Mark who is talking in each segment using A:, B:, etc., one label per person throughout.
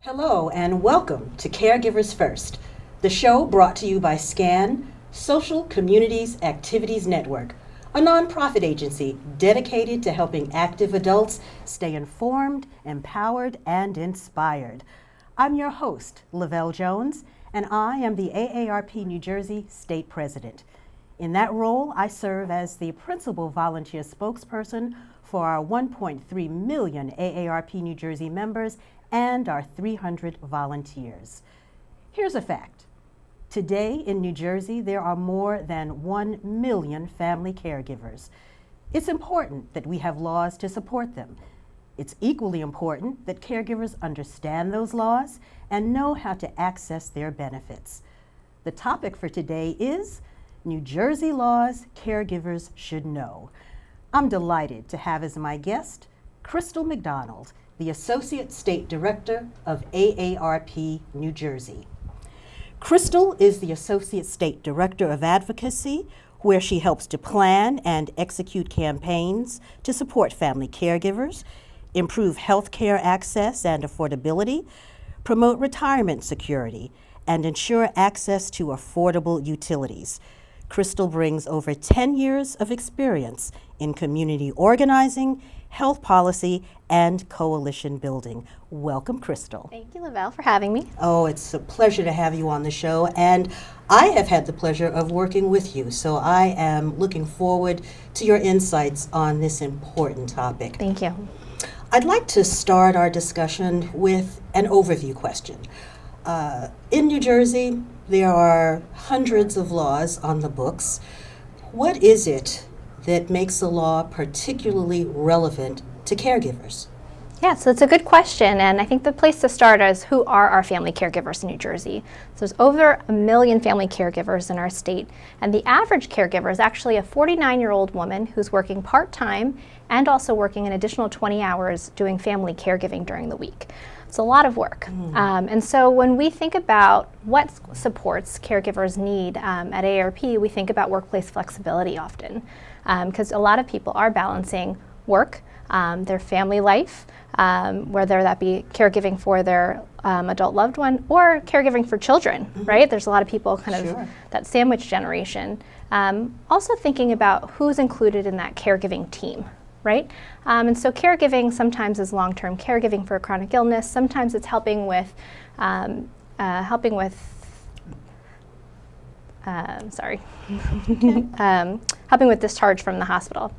A: Hello and welcome to Caregivers First, the show brought to you by SCAN, Social Communities Activities Network, a nonprofit agency dedicated to helping active adults stay informed, empowered, and inspired. I'm your host, Lavelle Jones, and I am the AARP New Jersey State President. In that role, I serve as the principal volunteer spokesperson for our 1.3 million AARP New Jersey members and our 300 volunteers. Here's a fact. Today in New Jersey, there are more than 1 million family caregivers. It's important that we have laws to support them. It's equally important that caregivers understand those laws and know how to access their benefits. The topic for today is New Jersey laws caregivers should know. I'm delighted to have as my guest Crystal McDonald, the Associate State Director of AARP New Jersey. Crystal is the Associate State Director of Advocacy, where she helps to plan and execute campaigns to support family caregivers, improve health care access and affordability, promote retirement security, and ensure access to affordable utilities. Crystal brings over 10 years of experience in community organizing, health policy, and coalition building. Welcome, Crystal.
B: Thank you, Lavelle, for having me.
A: Oh, it's a pleasure to have you on the show, and I have had the pleasure of working with you, so I am looking forward to your insights on this important topic.
B: Thank you.
A: I'd like to start our discussion with an overview question. In New Jersey, there are hundreds of laws on the books. What is it that makes a law particularly relevant to caregivers?
B: Yeah, so it's a good question, and I think the place to start is who are our family caregivers in New Jersey. So there's over 1 million family caregivers in our state, and the average caregiver is actually a 49-year-old woman who's working part-time and also working an additional 20 hours doing family caregiving during the week. It's a lot of work. And so when we think about what supports caregivers need at AARP, we think about workplace flexibility often, because a lot of people are balancing work, their family life, whether that be caregiving for their adult loved one or caregiving for children, right? There's a lot of people kind of that sandwich generation. Also thinking about who's included in that caregiving team, right? And so caregiving sometimes is long-term caregiving for a chronic illness. Sometimes it's helping with helping with discharge from the hospital.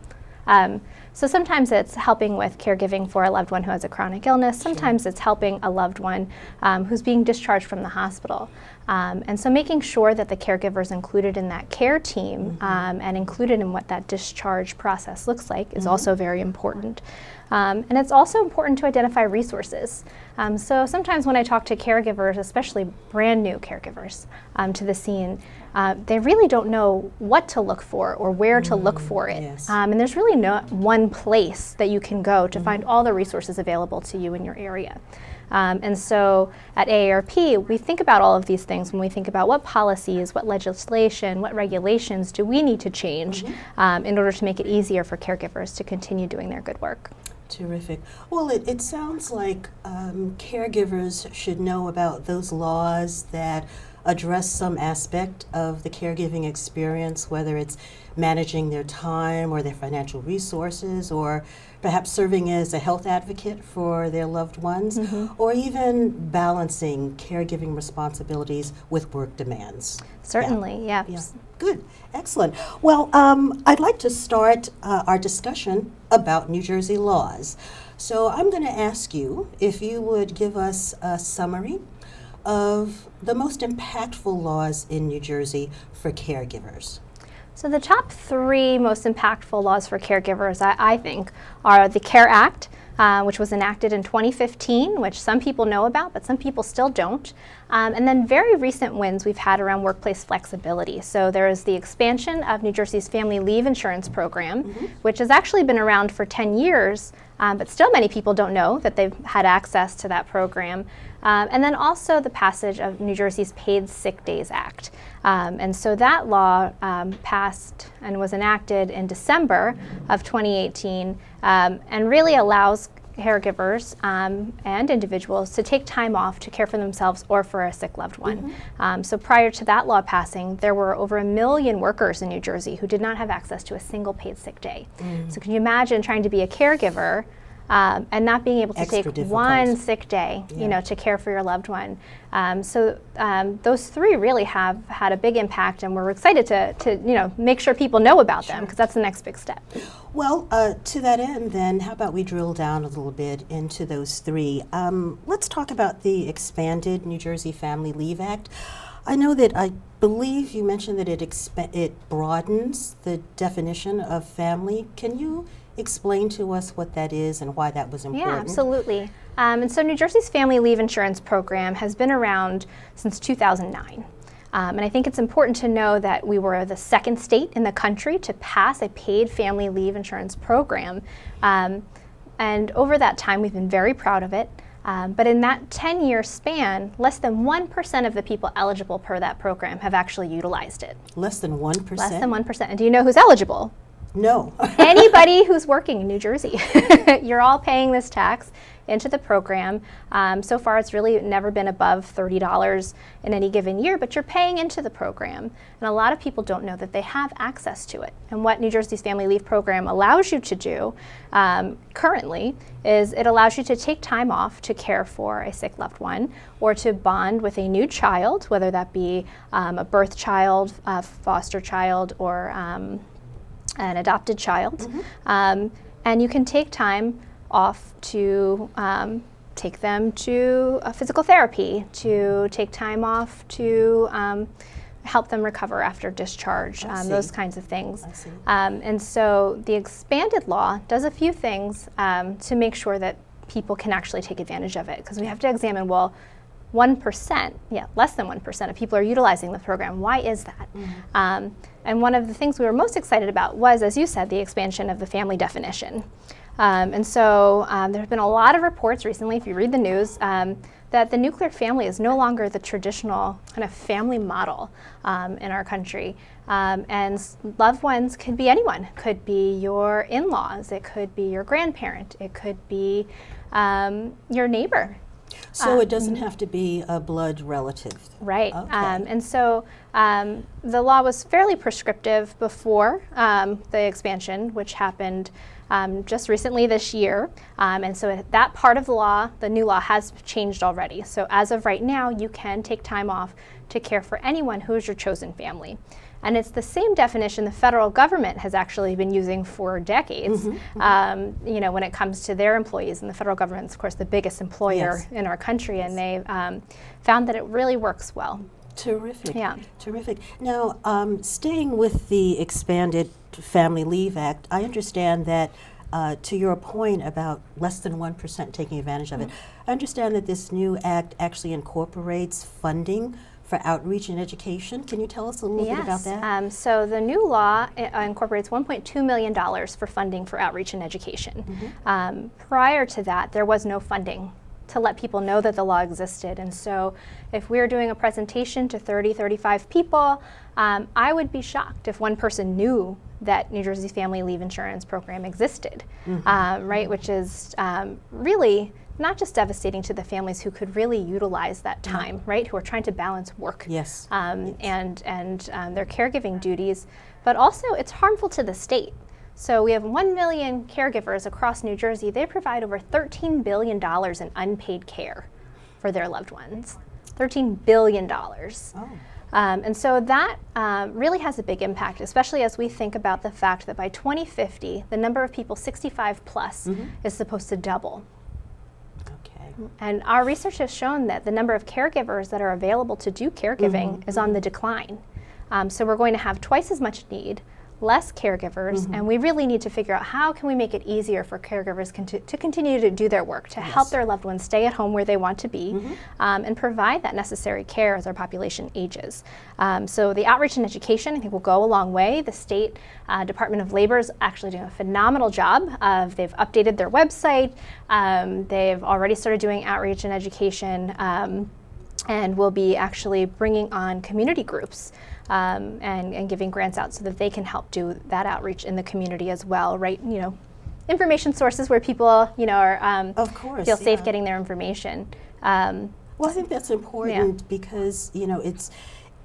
B: So sometimes it's helping with caregiving for a loved one who has a chronic illness. Sometimes it's helping a loved one who's being discharged from the hospital. And so making sure that the caregiver is included in that care team and included in what that discharge process looks like is also very important. And it's also important to identify resources. So sometimes when I talk to caregivers, especially brand new caregivers to the scene, they really don't know what to look for or where to look for it.
A: Yes.
B: And there's really no one place that you can go to find all the resources available to you in your area. And so at AARP, we think about all of these things when we think about what policies, what legislation, what regulations do we need to change in order to make it easier for caregivers to continue doing their good work.
A: Terrific. Well, it sounds like caregivers should know about those laws that address some aspect of the caregiving experience, whether it's managing their time or their financial resources, or perhaps serving as a health advocate for their loved ones, or even balancing caregiving responsibilities with work demands.
B: Certainly, yeah.
A: Good, excellent. Well, I'd like to start our discussion about New Jersey laws. So I'm going to ask you if you would give us a summary of the most impactful laws in New Jersey for caregivers.
B: So the top 3 most impactful laws for caregivers, I think, are the CARE Act, which was enacted in 2015, which some people know about, but some people still don't. And then very recent wins we've had around workplace flexibility. So there is the expansion of New Jersey's Family Leave Insurance Program, which has actually been around for 10 years, but still many people don't know that they've had access to that program. And then also the passage of New Jersey's Paid Sick Days Act. And so that law passed and was enacted in December of 2018 and really allows caregivers and individuals to take time off to care for themselves or for a sick loved one. So prior to that law passing, there were over 1 million workers in New Jersey who did not have access to a single paid sick day. So can you imagine trying to be a caregiver and not being able to take one sick day, to care for your loved one? So those three really have had a big impact, and we're excited to make sure people know about them, because that's the next big step.
A: Well, to that end, then, how about we drill down a little bit into those three? Let's talk about the expanded New Jersey Family Leave Act. I know that I believe you mentioned that it broadens the definition of family. Can you explain to us what that is and why that was important?
B: Yeah, absolutely. And so New Jersey's Family Leave Insurance Program has been around since 2009. And I think it's important to know that we were the second state in the country to pass a paid family leave insurance program. And over that time, we've been very proud of it. But in that 10-year span, less than 1% of the people eligible per that program have actually utilized it.
A: Less than 1%?
B: Less than 1%. And do you know who's eligible?
A: No.
B: Anybody who's working in New Jersey. You're all paying this tax into the program. So far, it's really never been above $30 in any given year, but you're paying into the program. And a lot of people don't know that they have access to it. And what New Jersey's Family Leave Program allows you to do currently is it allows you to take time off to care for a sick loved one, or to bond with a new child, whether that be a birth child, a foster child, or an adopted child. And you can take time off to take them to physical therapy, to take time off to help them recover after discharge, those kinds of things. And so the expanded law does a few things to make sure that people can actually take advantage of it, because we have to examine, well, 1%, less than 1% of people are utilizing the program. Why is that? And one of the things we were most excited about was, as you said, the expansion of the family definition. And so there have been a lot of reports recently, if you read the news, that the nuclear family is no longer the traditional kind of family model in our country. And loved ones could be anyone. Could be your in-laws, it could be your grandparent, it could be your neighbor.
A: So it doesn't have to be a blood relative.
B: Right.
A: Okay.
B: And so the law was fairly prescriptive before the expansion, which happened just recently this year. And so that part of the law, the new law, has changed already. So as of right now, you can take time off to care for anyone who is your chosen family. And it's the same definition the federal government has actually been using for decades, when it comes to their employees. And the federal government is, of course, the biggest employer in our country, and they've found that it really works well.
A: Terrific.
B: Yeah.
A: Terrific. Now, staying with the expanded Family Leave Act, I understand that to your point about less than 1% taking advantage of it, I understand that this new act actually incorporates funding for outreach and education. Can you tell us a little bit about that?
B: So the new law incorporates $1.2 million for funding for outreach and education. Prior to that, there was no funding to let people know that the law existed. And so if we're doing a presentation to 30, 35 people, I would be shocked if one person knew that New Jersey's Family Leave Insurance Program existed, right? Which is really not just devastating to the families who could really utilize that time, right? Who are trying to balance work and their caregiving duties, but also it's harmful to the state. So we have 1 million caregivers across New Jersey. They provide over $13 billion in unpaid care for their loved ones. $13 billion. And so that really has a big impact, especially as we think about the fact that by 2050, the number of people 65 plus is supposed to double. And our research has shown that the number of caregivers that are available to do caregiving is on the decline. So we're going to have twice as much need, less caregivers, and we really need to figure out how can we make it easier for caregivers to continue to do their work, to help their loved ones stay at home where they want to be, and provide that necessary care as our population ages. So the outreach and education, I think, will go a long way. The State Department of Labor is actually doing a phenomenal job. They've updated their website. They've already started doing outreach and education, and will be actually bringing on community groups and giving grants out so that they can help do that outreach in the community as well, right? information sources where people, are
A: Of course,
B: feel safe
A: yeah.
B: getting their information.
A: Well, I think that's important because,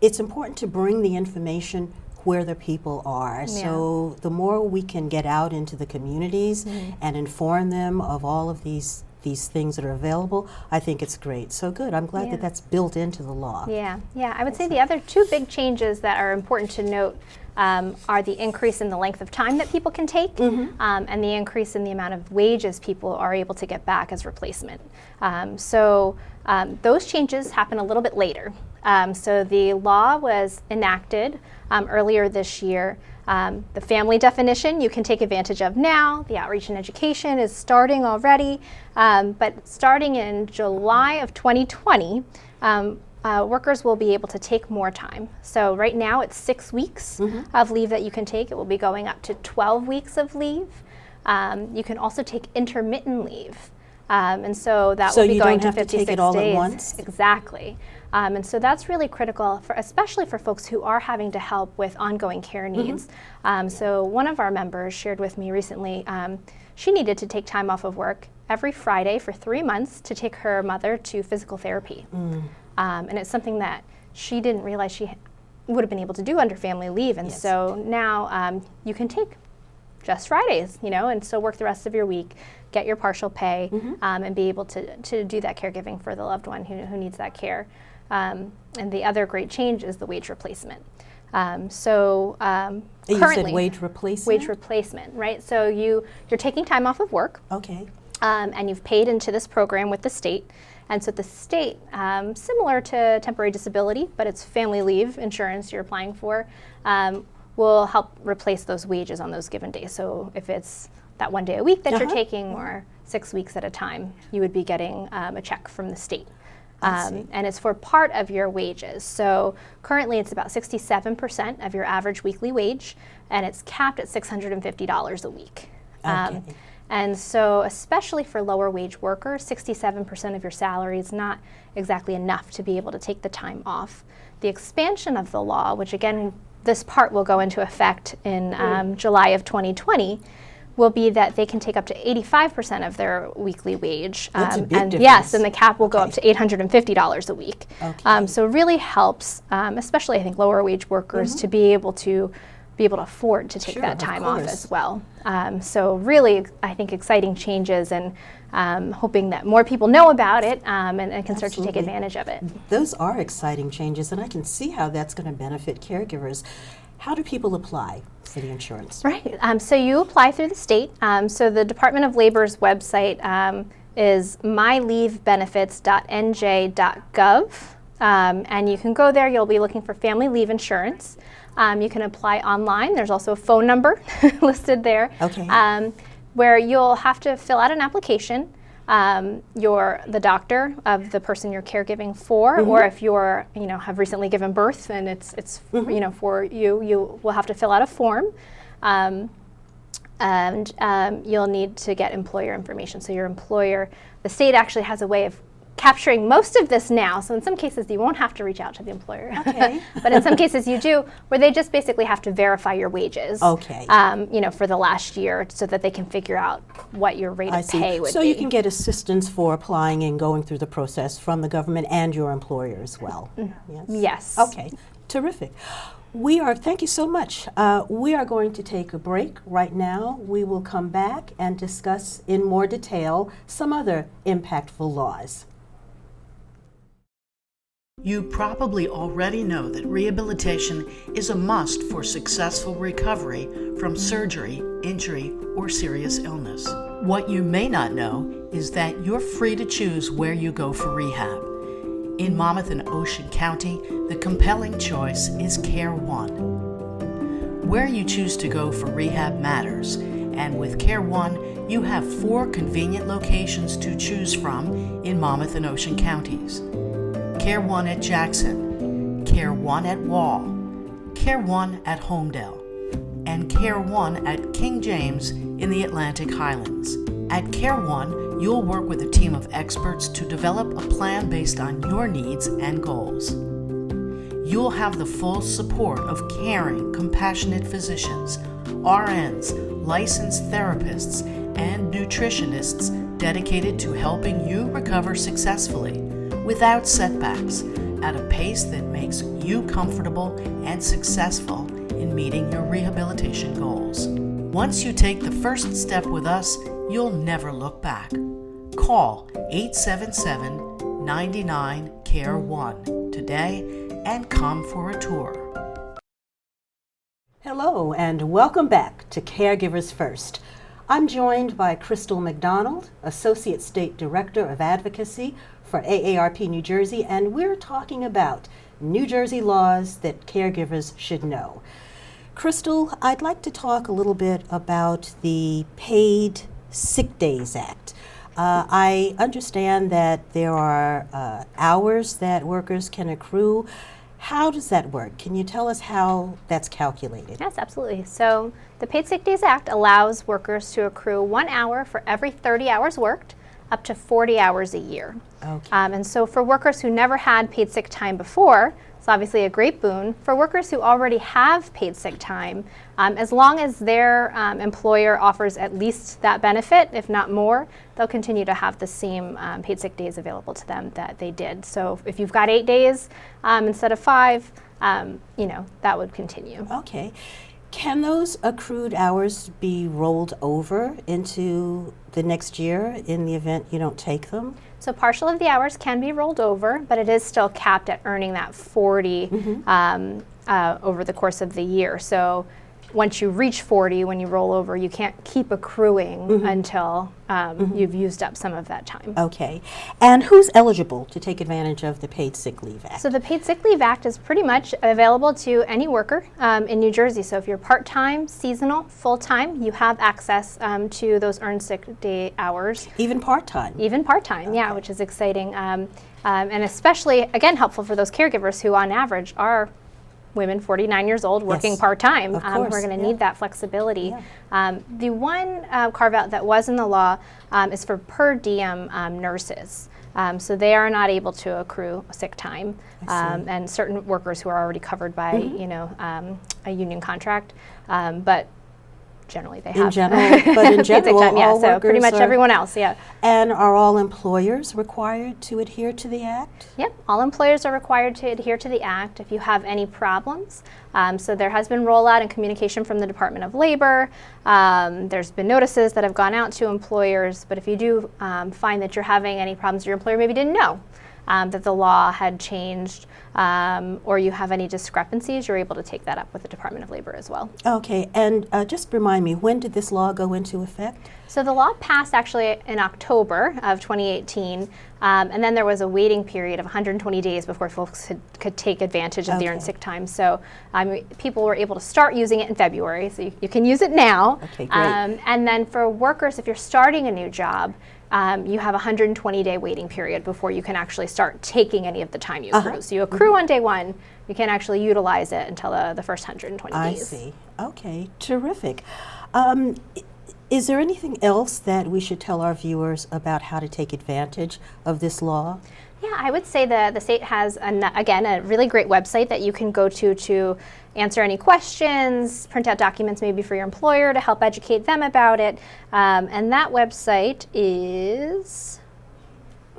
A: it's important to bring the information where the people are. So the more we can get out into the communities and inform them of all of these things that are available, I think it's great. So good. I'm glad that that's built into the law.
B: Yeah. I would say the other two big changes that are important to note are the increase in the length of time that people can take and the increase in the amount of wages people are able to get back as replacement. So those changes happen a little bit later. So the law was enacted earlier this year. The family definition you can take advantage of now. The outreach and education is starting already. But starting in July of 2020, workers will be able to take more time. So right now it's 6 weeks of leave that you can take. It will be going up to 12 weeks of leave. You can also take intermittent leave. And so that will be going to 56 days. So you don't have to take it all at once? Exactly. And so that's really critical, especially for folks who are having to help with ongoing care needs. So one of our members shared with me recently, she needed to take time off of work every Friday for 3 months to take her mother to physical therapy. And it's something that she didn't realize she would have been able to do under family leave. And so now you can take just Fridays, and so work the rest of your week, get your partial pay, and be able to do that caregiving for the loved one who needs that care. And the other great change is the wage replacement.
A: You
B: Currently,
A: said wage replacement?
B: Wage replacement, right? So you're taking time off of work.
A: Okay.
B: And you've paid into this program with the state. And so the state, similar to temporary disability, but it's family leave insurance you're applying for, will help replace those wages on those given days. So if it's that 1 day a week that you're taking or 6 weeks at a time, you would be getting a check from the state. And it's for part of your wages. So currently it's about 67% of your average weekly wage, and it's capped at $650 a week. And so especially for lower wage workers, 67% of your salary is not exactly enough to be able to take the time off. The expansion of the law, which again, this part will go into effect in July of 2020, will be that they can take up to 85% of their weekly wage.
A: That's a big difference.
B: Yes, and the cap will go up to $850 a week. So it really helps, especially I think lower wage workers, to be able to afford to take that time off as well. So really, I think exciting changes, and hoping that more people know about it and can start to take advantage of it.
A: Those are exciting changes, and I can see how that's going to benefit caregivers. How do people apply for the insurance?
B: Right. So you apply through the state. So the Department of Labor's website is myleavebenefits.nj.gov. And you can go there. You'll be looking for family leave insurance. You can apply online. There's also a phone number listed there, where you'll have to fill out an application. You're the doctor of the person you're caregiving for, or if you're, have recently given birth and it's for you, you will have to fill out a form. And you'll need to get employer information. So your employer, the state actually has a way of capturing most of this now. So in some cases you won't have to reach out to the employer. But in some cases you do, where they just basically have to verify your wages. For the last year, so that they can figure out what your rate of pay would be.
A: So you can get assistance for applying and going through the process from the government and your employer as well.
B: Yes.
A: Okay. Terrific. Thank you so much. We are going to take a break right now. We will come back and discuss in more detail some other impactful laws.
C: You probably already know that rehabilitation is a must for successful recovery from surgery, injury, or serious illness. What you may not know is that you're free to choose where you go for rehab. In Monmouth and Ocean County, the compelling choice is Care One. Where you choose to go for rehab matters, and with Care One, you have 4 convenient locations to choose from in Monmouth and Ocean counties. Care One at Jackson, Care One at Wall, Care One at Homedale, and Care One at King James in the Atlantic Highlands. At Care One, you'll work with a team of experts to develop a plan based on your needs and goals. You'll have the full support of caring, compassionate physicians, RNs, licensed therapists, and nutritionists dedicated to helping you recover successfully without setbacks at a pace that makes you comfortable and successful in meeting your rehabilitation goals. Once you take the first step with us, you'll never look back. Call 877-99-CARE-1 today and come for a tour.
A: Hello and welcome back to Caregivers First. I'm joined by Crystal McDonald, Associate State Director of Advocacy for AARP New Jersey, and we're talking about New Jersey laws that caregivers should know. Crystal, I'd like to talk a little bit about the Paid Sick Days Act. I understand that there are hours that workers can accrue. How does that work? Can you tell us how that's calculated?
B: Yes, absolutely. So the Paid Sick Days Act allows workers to accrue 1 hour for every 30 hours worked, up to 40 hours a year.
A: Okay.
B: And so for workers who never had paid sick time before, it's obviously a great boon. For workers who already have paid sick time, as long as their employer offers at least that benefit, if not more, they'll continue to have the same paid sick days available to them that they did. So if you've got 8 days instead of 5, that would continue.
A: Okay. Can those accrued hours be rolled over into the next year in the event you don't take them?
B: So partial of the hours can be rolled over, but it is still capped at earning that 40 over the course of the year. So once you reach 40, when you roll over, you can't keep accruing until you've used up some of that time.
A: Okay. And who's eligible to take advantage of the Paid Sick Leave Act?
B: So the Paid Sick Leave Act is pretty much available to any worker in New Jersey. So if you're part-time, seasonal, full-time, you have access to those earned sick day hours.
A: Even part-time?
B: Even part-time, yeah, which is exciting. And especially, again, helpful for those caregivers who on average are women 49 years old working part-time.
A: Of course,
B: we're going to need that flexibility.
A: Yeah.
B: The one carve-out that was in the law is for per diem nurses. So they are not able to accrue sick time, and certain workers who are already covered by a union contract, but generally they have.
A: But in general,
B: time, yeah,
A: all
B: so pretty much
A: workers
B: everyone else, yeah.
A: And are all employers required to adhere to the Act?
B: Yep, all employers are required to adhere to the Act. If you have any problems, so there has been rollout and communication from the Department of Labor. There's been notices that have gone out to employers, but if you do find that you're having any problems, your employer maybe didn't know that the law had changed, or you have any discrepancies, you're able to take that up with the Department of Labor as well.
A: Okay, and just remind me, when did this law go into effect?
B: So the law passed actually in October of 2018, and then there was a waiting period of 120 days before folks could take advantage of the earned sick time. So people were able to start using it in February, so you can use it now.
A: Okay, great.
B: And then for workers, if you're starting a new job, you have a 120-day waiting period before you can actually start taking any of the time you accrue. So you accrue on day one, you can't actually utilize it until the first 120 days.
A: I see. Okay, terrific. Is there anything else that we should tell our viewers about how to take advantage of this law?
B: Yeah, I would say the state has, again, a really great website that you can go to answer any questions, print out documents maybe for your employer to help educate them about it. And that website is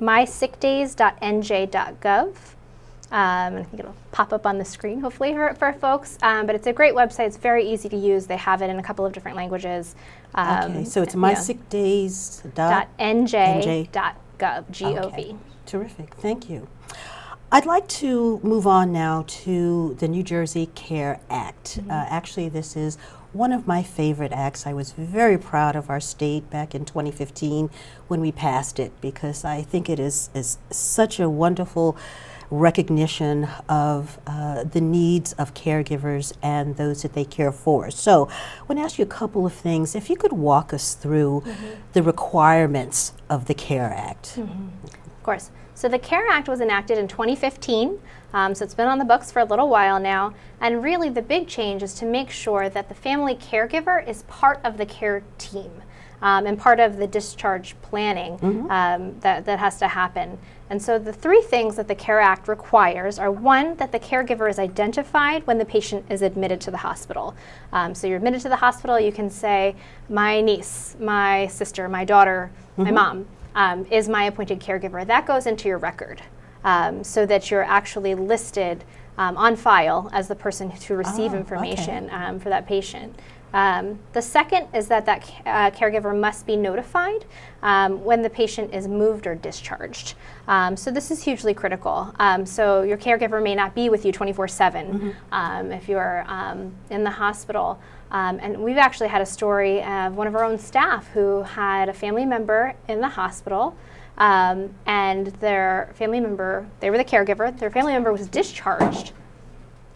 B: mysickdays.nj.gov. I think it'll pop up on the screen, hopefully, for folks. But it's a great website. It's very easy to use. They have it in a couple of different languages.
A: Okay, so it's mysickdays.nj.gov,
B: G-O-V.
A: Okay. Terrific, thank you. I'd like to move on now to the New Jersey CARE Act. Actually, this is one of my favorite acts. I was very proud of our state back in 2015 when we passed it, because I think it is such a wonderful recognition of the needs of caregivers and those that they care for. So I want to ask you a couple of things. If you could walk us through the requirements of the CARE Act.
B: Of course. So the CARE Act was enacted in 2015, so it's been on the books for a little while now, and really the big change is to make sure that the family caregiver is part of the care team. and part of the discharge planning that has to happen. And so the three things that the CARE Act requires are, one, that the caregiver is identified when the patient is admitted to the hospital. So you're admitted to the hospital, you can say, my niece, my sister, my daughter, my mom is my appointed caregiver. That goes into your record so that you're actually listed on file as the person to receive information for that patient. The second is that caregiver must be notified when the patient is moved or discharged. So this is hugely critical. So your caregiver may not be with you 24/7 if you're in the hospital. And we've actually had a story of one of our own staff who had a family member in the hospital, and their family member, they were the caregiver, their family member was discharged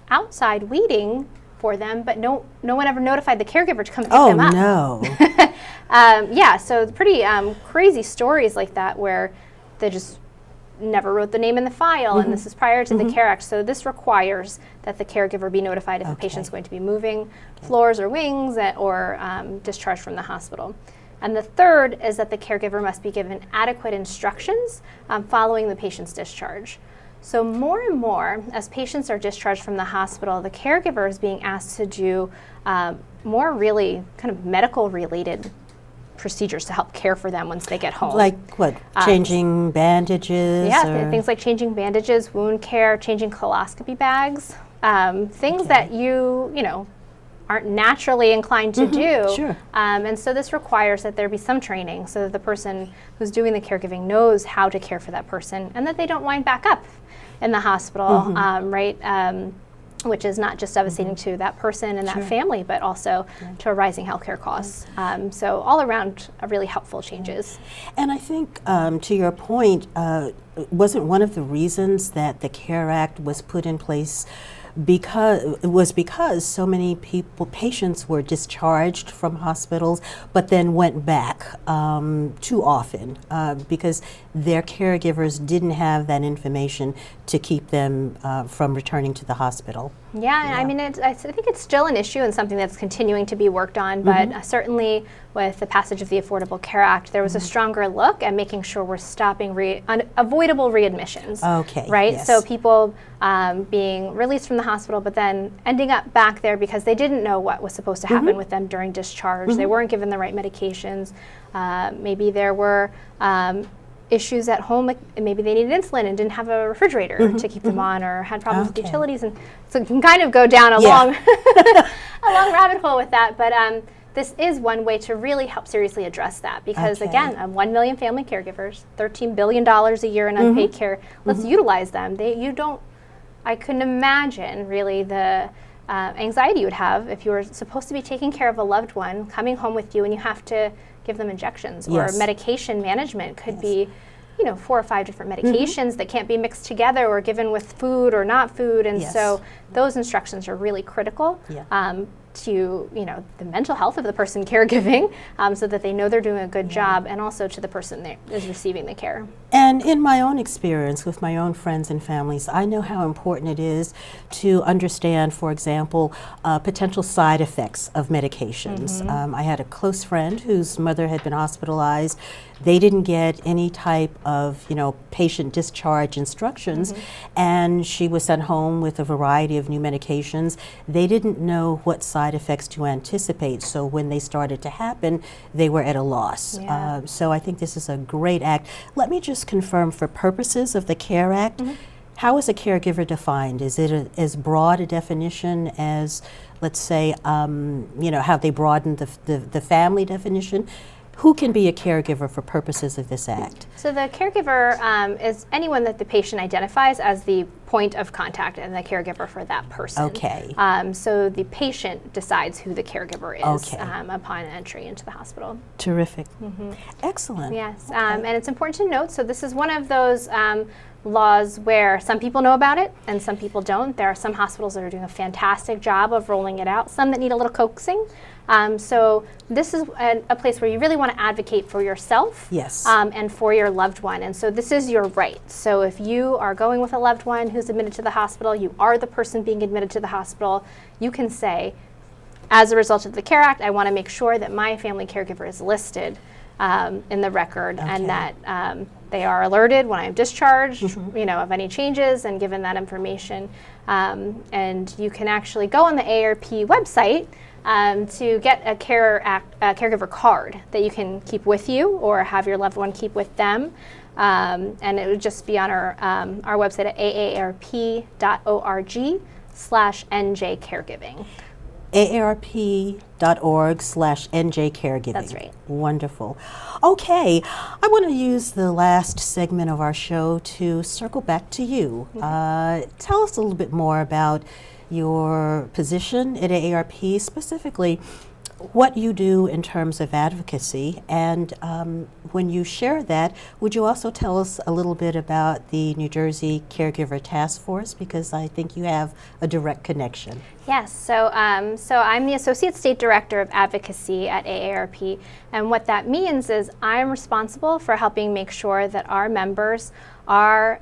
B: outside waiting for them, but no one ever notified the caregiver to come pick them up.
A: Oh, no.
B: Yeah, so pretty crazy stories like that where they just never wrote the name in the file, and this is prior to the CARE Act. So this requires that the caregiver be notified if the patient's going to be moving floors or wings or discharged from the hospital. And the third is that the caregiver must be given adequate instructions following the patient's discharge. So more and more, as patients are discharged from the hospital, the caregiver is being asked to do more really kind of medical-related procedures to help care for them once they get home.
A: Like what? Changing bandages?
B: Yeah, things like changing bandages, wound care, changing coloscopy bags, things that you aren't naturally inclined to do.
A: Sure.
B: And so this requires that there be some training so that the person who's doing the caregiving knows how to care for that person and that they don't wind back up in the hospital, right? Which is not just devastating to that person and that family, but also to rising healthcare costs. So all around really helpful changes.
A: And I think to your point, wasn't one of the reasons that the CARE Act was put in place because so many patients were discharged from hospitals, but then went back too often because their caregivers didn't have that information to keep them from returning to the hospital.
B: Yeah, I mean, I think it's still an issue and something that's continuing to be worked on, but certainly with the passage of the Affordable Care Act, there was a stronger look at making sure we're stopping avoidable readmissions.
A: Okay.
B: Right?
A: Yes.
B: So people being released from the hospital, but then ending up back there because they didn't know what was supposed to happen with them during discharge. They weren't given the right medications. Maybe there were issues at home, like maybe they needed insulin and didn't have a refrigerator to keep them on, or had problems with utilities, and so you can kind of go down a long a long rabbit hole with that, but this is one way to really help seriously address that, because again, 1 million family caregivers, $13 billion a year in unpaid care, let's utilize them. I couldn't imagine really the anxiety you would have if you were supposed to be taking care of a loved one coming home with you and you have to give them injections, or medication management could be 4 or 5 different medications that can't be mixed together or given with food or not food, and so those instructions are really critical to the mental health of the person caregiving, so that they know they're doing a good job, and also to the person that is receiving the care.
A: And in my own experience with my own friends and families, I know how important it is to understand, for example, potential side effects of medications. I had a close friend whose mother had been hospitalized. They didn't get any type of, patient discharge instructions, and she was sent home with a variety of new medications. They didn't know what side effects to anticipate, so when they started to happen, they were at a loss. So I think this is a great act. Let me just confirm, for purposes of the CARE Act, how is a caregiver defined? Is it as broad a definition as, let's say, how they broadened the family definition? Who can be a caregiver for purposes of this act?
B: So the caregiver is anyone that the patient identifies as the point of contact and the caregiver for that person.
A: Okay.
B: So the patient decides who the caregiver is upon entry into the hospital.
A: Terrific. Excellent.
B: Yes, and it's important to note, so this is one of those laws where some people know about it and some people don't. There are some hospitals that are doing a fantastic job of rolling it out, some that need a little coaxing. So this is a place where you really want to advocate for yourself and for your loved one. And so this is your right. So if you are going with a loved one who's admitted to the hospital, you are the person being admitted to the hospital, you can say, as a result of the CARE Act, I want to make sure that my family caregiver is listed in the record, and that they are alerted when I'm discharged, of any changes, and given that information. And you can actually go on the AARP website to get a caregiver card that you can keep with you or have your loved one keep with them. And it would just be on our website at aarp.org/NJ caregiving.
A: AARP.org/NJ caregiving.
B: That's right.
A: Wonderful. Okay, I want to use the last segment of our show to circle back to you. Tell us a little bit more about your position at AARP, specifically what you do in terms of advocacy, and when you share that, would you also tell us a little bit about the New Jersey Caregiver Task Force, because I think you have a direct connection.
B: Yes, so I'm the Associate State Director of Advocacy at AARP, and what that means is I'm responsible for helping make sure that our members are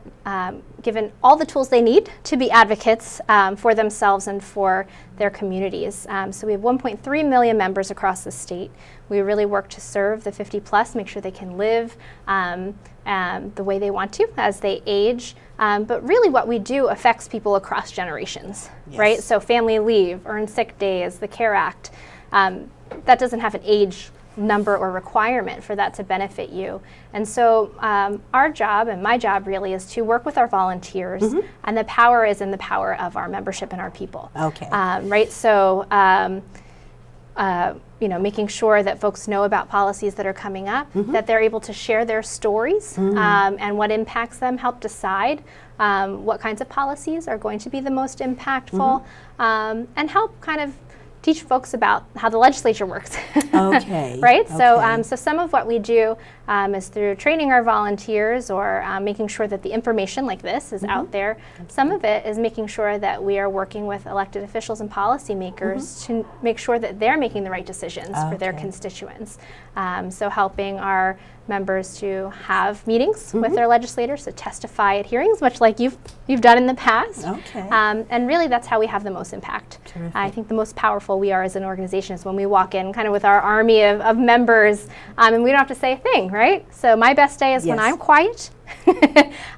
B: given all the tools they need to be advocates for themselves and for their communities. So we have 1.3 million members across the state. We really work to serve the 50 plus, make sure they can live the way they want to as they age. But really what we do affects people across generations, right? So family leave, earned sick days, the CARE Act, that doesn't have an age number or requirement for that to benefit you. And so our job, and my job really, is to work with our volunteers, and the power is in the power of our membership and our people.
A: Okay.
B: Right, so making sure that folks know about policies that are coming up, that they're able to share their stories and what impacts them, help decide what kinds of policies are going to be the most impactful, and help kind of teach folks about how the legislature works.
A: Okay.
B: Right?
A: Okay.
B: So some of what we do is through training our volunteers, or making sure that the information like this is out there. Some of it is making sure that we are working with elected officials and policymakers to make sure that they're making the right decisions for their constituents. So helping our members to have meetings with their legislators, to testify at hearings, much like you've done in the past.
A: Okay.
B: And really that's how we have the most impact.
A: Terrific.
B: I think the most powerful we are as an organization is when we walk in kind of with our army of members, and we don't have to say a thing, right? So my best day is when I'm quiet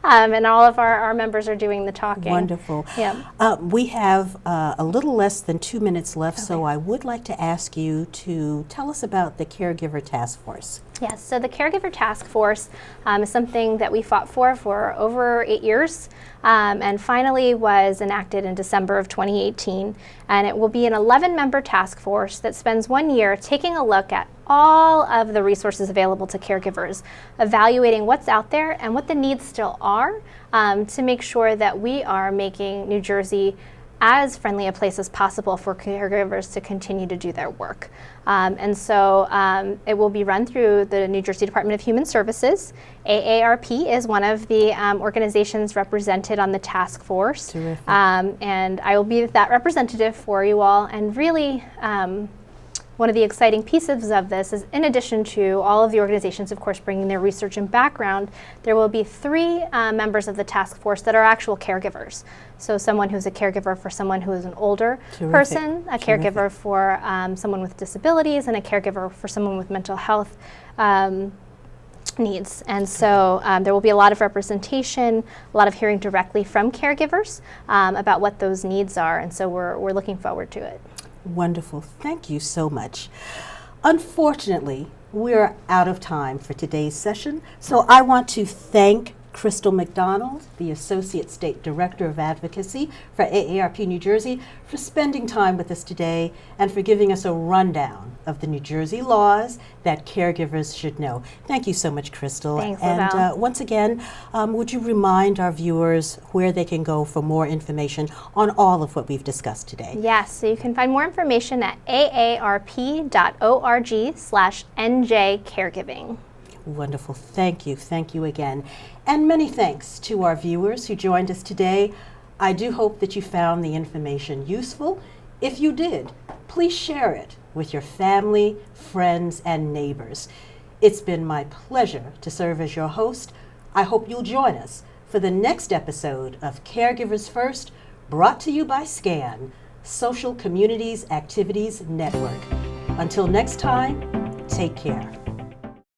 B: and all of our members are doing the talking.
A: Wonderful.
B: Yeah.
A: We have a little less than 2 minutes left, so I would like to ask you to tell us about the Caregiver Task Force.
B: Yes, so the Caregiver Task Force is something that we fought for over 8 years, and finally was enacted in December of 2018. And it will be an 11-member task force that spends 1 year taking a look at all of the resources available to caregivers, evaluating what's out there and what the needs still are, to make sure that we are making New Jersey as friendly a place as possible for caregivers to continue to do their work. And so it will be run through the New Jersey Department of Human Services. AARP is one of the organizations represented on the task force.
A: Terrific.
B: And I will be that representative for you all. And really, one of the exciting pieces of this is, in addition to all of the organizations, of course, bringing their research and background, there will be 3 members of the task force that are actual caregivers. So someone who's a caregiver for someone who is an older person, a caregiver for someone with disabilities, and a caregiver for someone with mental health needs. And so there will be a lot of representation, a lot of hearing directly from caregivers about what those needs are. And so we're looking forward to it.
A: Wonderful. Thank you so much. Unfortunately, we're out of time for today's session, so I want to thank Crystal McDonald, the Associate State Director of Advocacy for AARP New Jersey, for spending time with us today and for giving us a rundown of the New Jersey laws that caregivers should know. Thank you so much, Crystal.
B: Thanks,
A: and
B: Lavelle.
A: once again, would you remind our viewers where they can go for more information on all of what we've discussed today?
B: Yes, so you can find more information at aarp.org/NJ caregiving.
A: Wonderful. Thank you. Thank you again. And many thanks to our viewers who joined us today. I do hope that you found the information useful. If you did, please share it with your family, friends, and neighbors. It's been my pleasure to serve as your host. I hope you'll join us for the next episode of Caregivers First, brought to you by SCAN, Social Communities Activities Network. Until next time, take care.